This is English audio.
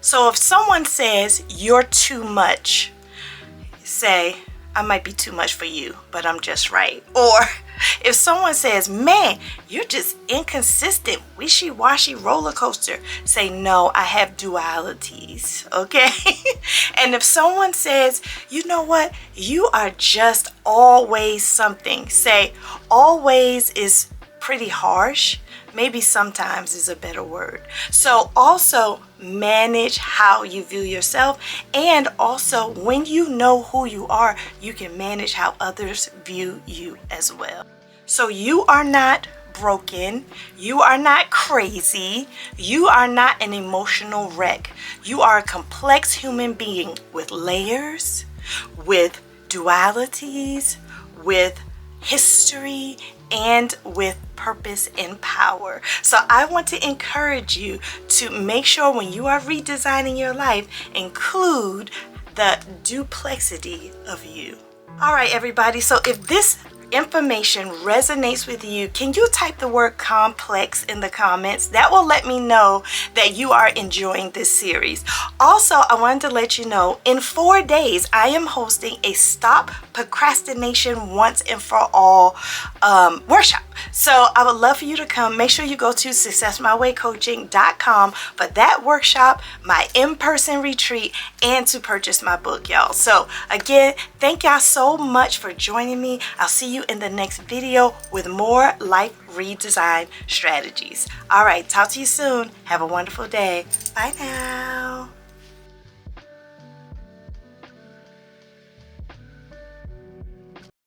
So if someone says you're too much, say, I might be too much for you, but I'm just right. Or if someone says, man, you're just inconsistent, wishy-washy roller coaster, say, no, I have dualities, okay? And if someone says, you know what, you are just always something, say, always is pretty harsh. Maybe sometimes is a better word. So also manage how you view yourself, and also when you know who you are, you can manage how others view you as well. So you are not broken, you are not crazy, you are not an emotional wreck. You are a complex human being with layers, with dualities, with history, and with purpose and power. So I want to encourage you to make sure when you are redesigning your life, include the duplexity of you. All right, everybody. So if this information resonates with you, can you type the word complex in the comments? That will let me know that you are enjoying this series. Also, I wanted to let you know, in 4 days, I am hosting a Stop Procrastination Once and For All workshop. So I would love for you to come. Make sure you go to successmywaycoaching.com for that workshop, my in-person retreat, and to purchase my book, y'all. So again, thank y'all so much for joining me. I'll see you in the next video with more life redesign strategies. All right, talk to you soon. Have a wonderful day. Bye now.